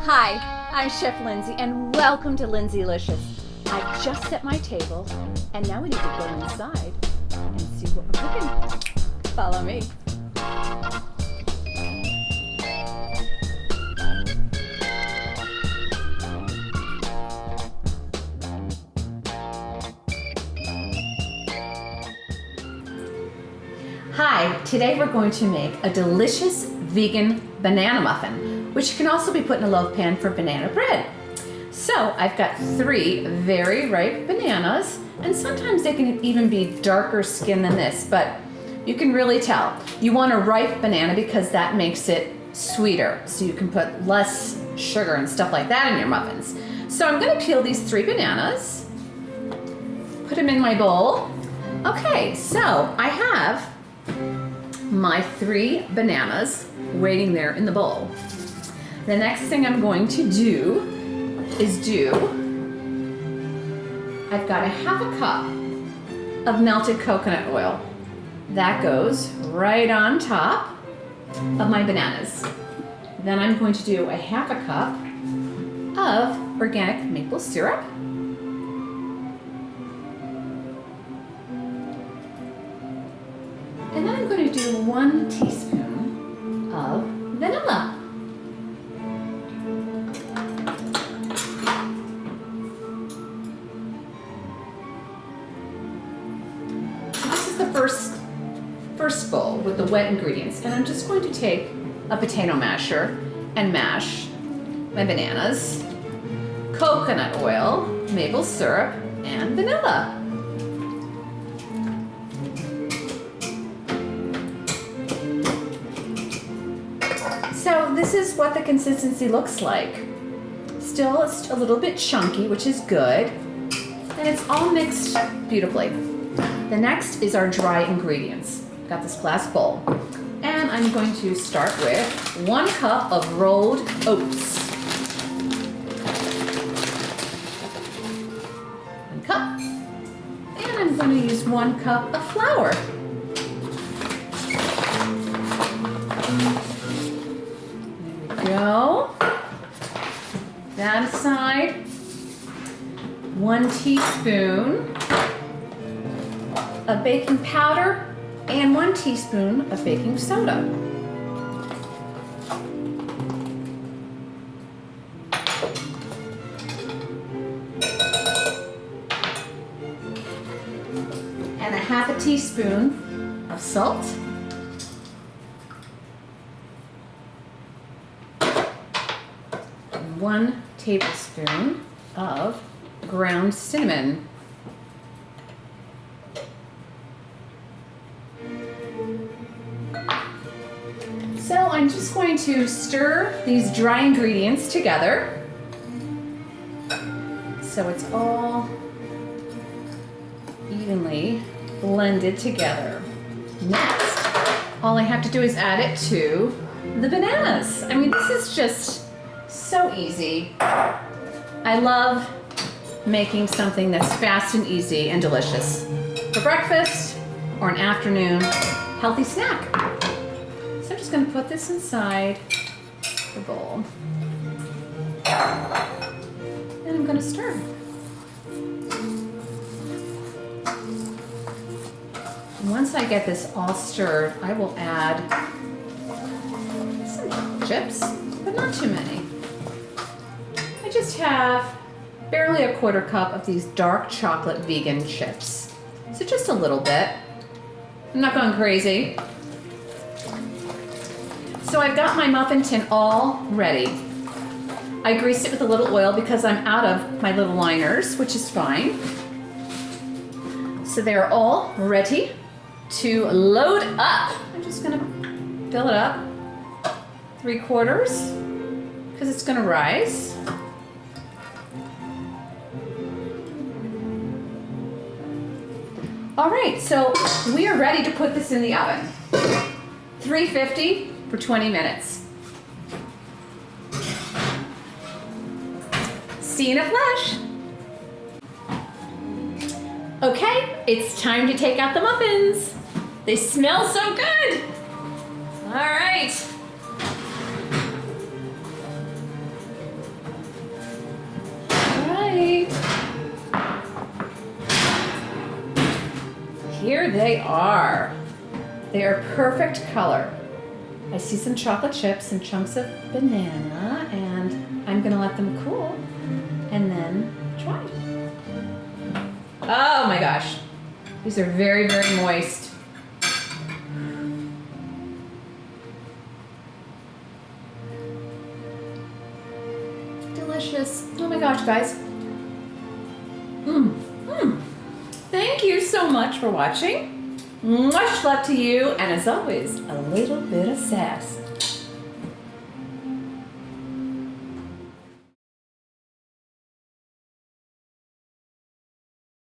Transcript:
Hi, I'm Chef Lindsey and welcome to Lindsay-licious. I just set my table and now we need to go inside and see what we're cooking. Follow me. Hi, today we're going to make a delicious vegan banana muffin, which can also be put in a loaf pan for banana bread. So I've got 3 very ripe bananas, and sometimes they can even be darker skin than this, but you can really tell. You want a ripe banana because that makes it sweeter, so you can put less sugar and stuff like that in your muffins. So I'm gonna peel these 3 bananas, put them in my bowl. Okay, so I have my 3 bananas waiting there in the bowl. The next thing I'm going to do is I've got a half a cup of melted coconut oil. That goes right on top of my bananas. Then I'm going to do a half a cup of organic maple syrup. And then I'm going to do 1 teaspoon of vanilla. So this is the first bowl with the wet ingredients, and I'm just going to take a potato masher and mash my bananas, coconut oil, maple syrup, and vanilla. So this is what the consistency looks like. Still, it's a little bit chunky, which is good. And it's all mixed beautifully. The next is our dry ingredients. Got this glass bowl. And I'm going to start with 1 cup of rolled oats. 1 cup. And I'm going to use 1 cup of flour. Go. That aside, 1 teaspoon of baking powder and 1 teaspoon of baking soda. And a half a teaspoon of salt. And 1 tablespoon of ground cinnamon. So I'm just going to stir these dry ingredients together so it's all evenly blended together. Next, all I have to do is add it to the bananas. I mean, this is just so easy. I love making something that's fast and easy and delicious for breakfast or an afternoon healthy snack. So I'm just going to put this inside the bowl. And I'm going to stir. And once I get this all stirred, I will add some chips, but not too many. I just have barely a 1/4 cup of these dark chocolate vegan chips. So just a little bit. I'm not going crazy. So I've got my muffin tin all ready. I greased it with a little oil because I'm out of my little liners, which is fine. So they're all ready to load up. I'm just gonna fill it up 3/4 because it's gonna rise. All right, so we are ready to put this in the oven. 350 for 20 minutes. See you in a flash. Okay, it's time to take out the muffins. They smell so good. All right. here they are. They are perfect color. I see some chocolate chips and chunks of banana, and I'm gonna let them cool and then try. Oh my gosh, these are very, very moist. Delicious. Oh my gosh, guys. Thank you so much for watching. Much love to you, and as always, a little bit of sass.